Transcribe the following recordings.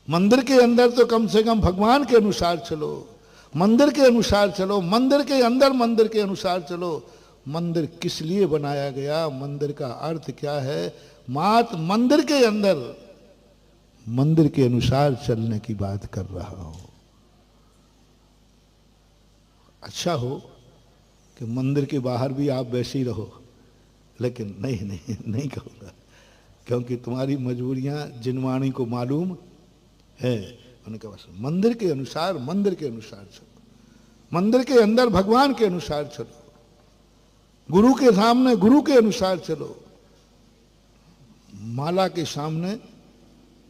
मंदिर के अंदर तो कम से कम भगवान के अनुसार चलो, मंदिर के अनुसार चलो, मंदिर के अंदर मंदिर के अनुसार चलो। मंदिर किस लिए बनाया गया, मंदिर का अर्थ क्या है, मात्र मंदिर के अंदर मंदिर के अनुसार चलने की बात कर रहा हूं। अच्छा हो कि मंदिर के बाहर भी आप वैसे ही रहो, लेकिन नहीं नहीं नहीं कहूँगा, क्योंकि तुम्हारी मजबूरियां जिनवाणी को मालूम है। उन्होंने कहा बस मंदिर के अनुसार, मंदिर के अनुसार चलो, मंदिर के अंदर भगवान के अनुसार चलो, गुरु के सामने गुरु के अनुसार चलो, माला के सामने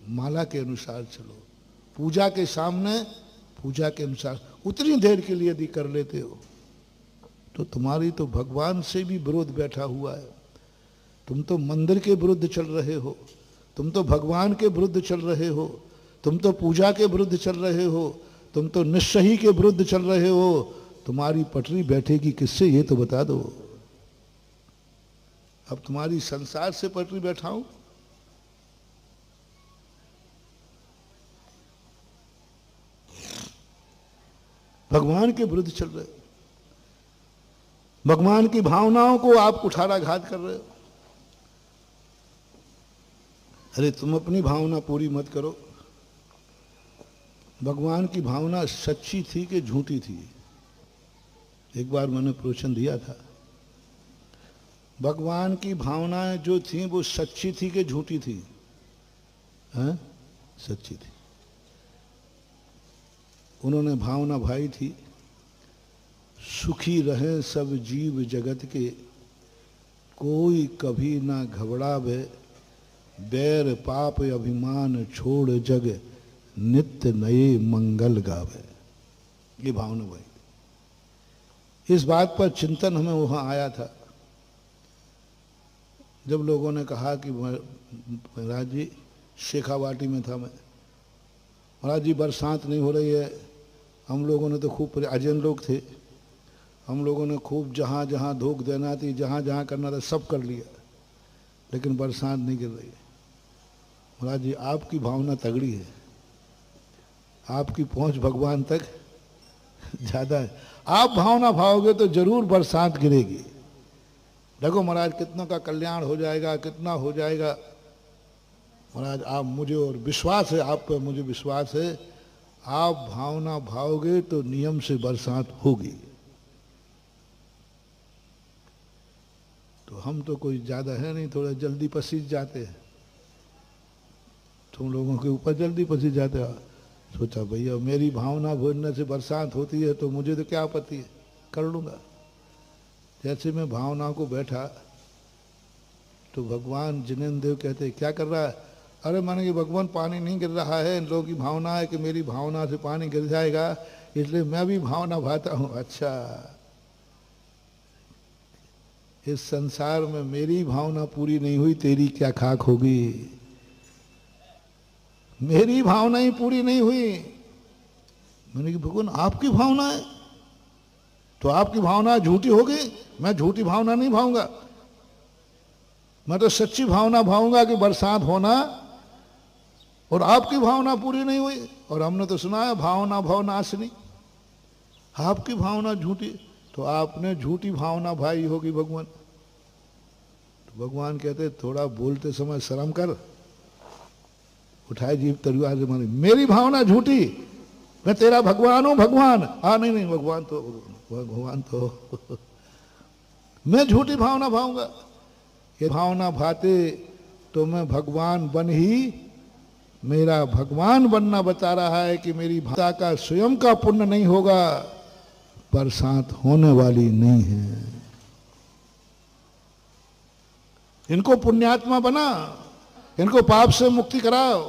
माला के अनुसार चलो, पूजा के सामने पूजा के अनुसार। उतनी देर के लिए यदि कर लेते हो तो तुम्हारी तो भगवान से भी विरोध बैठा हुआ है। तुम तो मंदिर के विरुद्ध चल रहे हो, तुम तो भगवान के विरुद्ध चल रहे हो, तुम तो पूजा के विरुद्ध चल रहे हो, तुम तो निस्सही के विरुद्ध चल रहे हो। तुम्हारी पटरी बैठेगी किससे, ये तो बता दो। अब तुम्हारी संसार से पटरी बैठाऊं? भगवान के विरुद्ध चल रहे हो, भगवान की भावनाओं को आप कुठाराघात कर रहे हो। अरे तुम अपनी भावना पूरी मत करो। भगवान की भावना सच्ची थी कि झूठी थी? एक बार मैंने प्रवचन दिया था, भगवान की भावनाएं जो थी वो सच्ची थी कि झूठी थी? हैं? सच्ची थी। उन्होंने भावना भाई थी, सुखी रहे सब जीव जगत के, कोई कभी ना घबरावे, बैर पाप अभिमान छोड़ जग, नित्य नए मंगल गावे। ये भावना भाई। इस बात पर चिंतन हमें वहां आया था जब लोगों ने कहा कि महाराज जी, शेखावाटी में था मैं, महाराज जी बरसात नहीं हो रही है। हम लोगों ने तो खूब, अजैन लोग थे, हम लोगों ने खूब जहाँ जहाँ धोख देना थी, जहाँ जहाँ करना था सब कर लिया, लेकिन बरसात नहीं गिर रही है। महाराज जी आपकी भावना तगड़ी है, आपकी पहुंच भगवान तक ज्यादा है। आप भावना भाओगे तो जरूर बरसात गिरेगी। देखो महाराज कितनों का कल्याण हो जाएगा, कितना हो जाएगा। महाराज आप मुझे, और विश्वास है आप पर, मुझे विश्वास है, आप भावना भाओगे तो नियम से बरसात होगी। तो हम तो कोई ज्यादा है नहीं, थोड़ा जल्दी पसीज जाते हैं, तुम लोगों के ऊपर जल्दी पसीज जाते हैं। सोचा भैया मेरी भावना भोजन से बरसात होती है तो मुझे तो क्या आपत्ति है, कर लूंगा। जैसे मैं भावना को बैठा तो भगवान जिनेन्द्र देव कहते क्या कर रहा है? अरे मैंने कि भगवान पानी नहीं गिर रहा है, इन लोगों की भावना है कि मेरी भावना से पानी गिर जाएगा, इसलिए मैं भी भावना भाता हूं। अच्छा, इस संसार में मेरी भावना पूरी नहीं हुई, तेरी क्या खाक होगी? मेरी भावना ही पूरी नहीं हुई। मैंने कि भगवान आपकी भावना है तो आपकी भावना झूठी होगी, मैं झूठी भावना नहीं भाऊंगा, मैं तो सच्ची भावना भाऊंगा कि बरसात होना, और आपकी भावना पूरी नहीं हुई। और हमने तो सुना है भावना भवनाशिनी, आपकी भावना झूठी, तो आपने झूठी भावना भाई होगी भगवान। तो भगवान कहते थोड़ा बोलते समय शर्म कर, उठाए जीभ तलवार से मारी, मेरी भावना झूठी, मैं तेरा भगवान हूं। भगवान नहीं नहीं, भगवान तो मैं झूठी भावना भाऊंगा। ये भावना भाते तो मैं भगवान बन ही, मेरा भगवान बनना बता रहा है कि मेरी भावना का स्वयं का पुण्य नहीं होगा, बरसात होने वाली नहीं है। इनको पुण्यात्मा बना, इनको पाप से मुक्ति कराओ,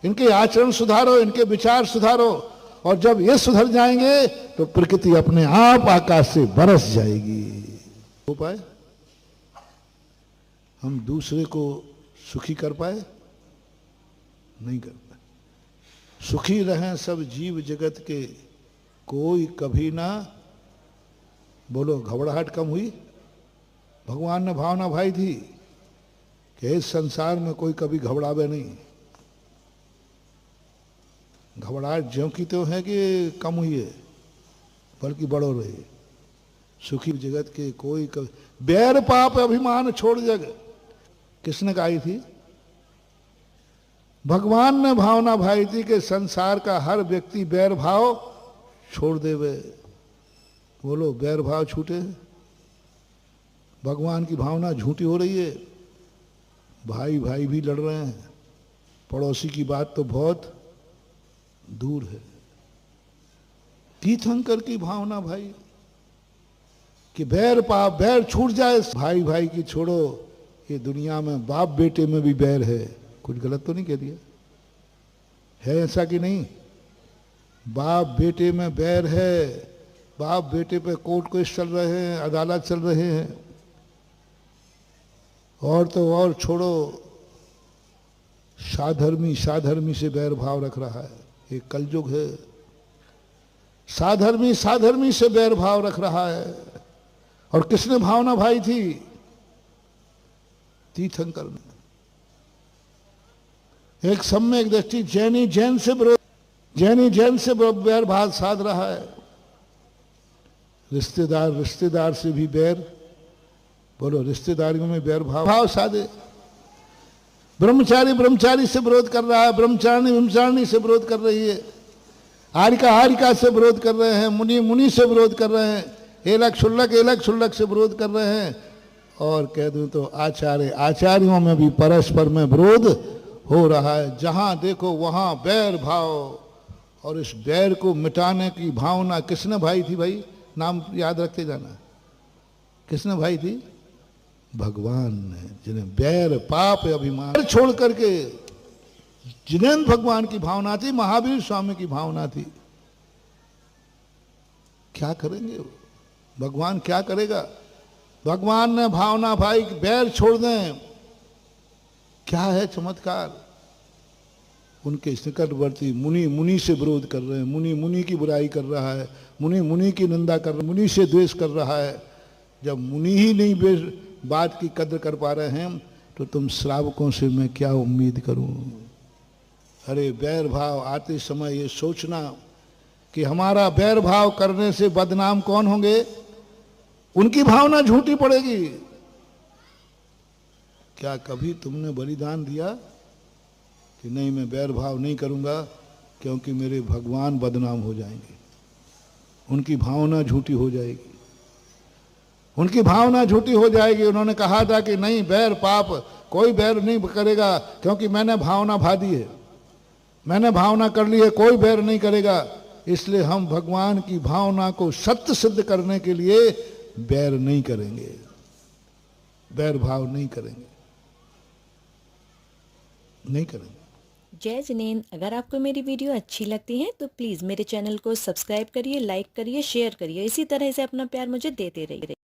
इनके आचरण सुधारो, इनके विचार सुधारो, और जब ये सुधर जाएंगे तो प्रकृति अपने आप आकाश से बरस जाएगी। हो पाए हम दूसरे को सुखी कर पाए? नहीं कर पाए। सुखी रहें सब जीव जगत के, कोई कभी ना, बोलो घबराहट कम हुई? भगवान ने भावना भाई थी कि इस संसार में कोई कभी घबरावे नहीं। घबराहट ज्यों की त्यों है कि कम हुई है, बल्कि बढ़ो रही। सुखी जगत के कोई बैर पाप अभिमान छोड़ जग, किसने गाई थी? भगवान ने भावना भाई थी कि संसार का हर व्यक्ति बैर भाव छोड़ देवे। बोलो बैर भाव छूटे? भगवान की भावना झूठी हो रही है। भाई भाई भी लड़ रहे हैं, पड़ोसी की बात तो बहुत दूर है। तीर्थंकर की भावना भाई कि बैर पाप, बैर छूट जाए। भाई भाई की छोड़ो, ये दुनिया में बाप बेटे में भी बैर है। कुछ गलत तो नहीं कह दिया? है ऐसा कि नहीं? बाप बेटे में बैर है। बाप बेटे पे कोर्ट केस चल रहे हैं, अदालत चल रहे हैं। और तो और छोड़ो, साधर्मी साधर्मी से बैर भाव रख रहा है। ये कलयुग है। साधर्मी साधर्मी से बैर भाव रख रहा है। और किसने भावना भाई थी? तीर्थंकर ने। एक सम्यक दृष्टि जैनी जैन से विरोध, जैनी जैन से बैर भाव साध रहा है। रिश्तेदार रिश्तेदार से भी बैर, बोलो रिश्तेदारियों में बैर भाव साधे। ब्रह्मचारी ब्रह्मचारी से विरोध कर रहा है, ब्रह्मचारिणी ब्रह्मचारिणी से विरोध कर रही है, हारिका हारिका से विरोध कर रहे हैं, मुनि मुनि से विरोध कर रहे हैं, एलक शुल्लक से विरोध कर रहे हैं। और कह दूं तो आचार्य आचार्यों में भी परस्पर में विरोध हो रहा है। जहां देखो वहां बैर भाव। और इस बैर को मिटाने की भावना किसने भाई थी? भाई नाम याद रखते जाना, किसने भाई थी? भगवान ने, जिन्हें बैर पाप अभिमान छोड़ करके, जिनेन्द्र भगवान की भावना थी, महावीर स्वामी की भावना थी। क्या करेंगे वो? भगवान क्या करेगा? भगवान ने भावना भाई बैर छोड़ दें। क्या है चमत्कार? उनके निकटवर्ती मुनि मुनि से विरोध कर रहे हैं, मुनि मुनि की बुराई कर रहा है, मुनि मुनि की निंदा कर रहा है, मुनि से द्वेष कर रहा है। जब मुनि ही नहीं बात की कद्र कर पा रहे हैं तो तुम श्रावकों से मैं क्या उम्मीद करूं? अरे बैर भाव आते समय ये सोचना कि हमारा बैर भाव करने से बदनाम कौन होंगे? उनकी भावना झूठी पड़ेगी। क्या कभी तुमने बलिदान दिया कि नहीं मैं बैर भाव नहीं करूंगा क्योंकि मेरे भगवान बदनाम हो जाएंगे, उनकी भावना झूठी हो जाएगी, उनकी भावना झूठी हो जाएगी। उन्होंने कहा था कि नहीं बैर पाप कोई बैर नहीं करेगा क्योंकि मैंने भावना भा दी है, मैंने भावना कर ली है, कोई बैर नहीं करेगा। इसलिए हम भगवान की भावना को सत्य सिद्ध करने के लिए बैर नहीं करेंगे, बैर भाव नहीं करेंगे, नहीं करेंगे। जय जिनेन्द्र। अगर आपको मेरी वीडियो अच्छी लगती है तो प्लीज़ मेरे चैनल को सब्सक्राइब करिए, लाइक करिए, शेयर करिए। इसी तरह से अपना प्यार मुझे देते रहिए।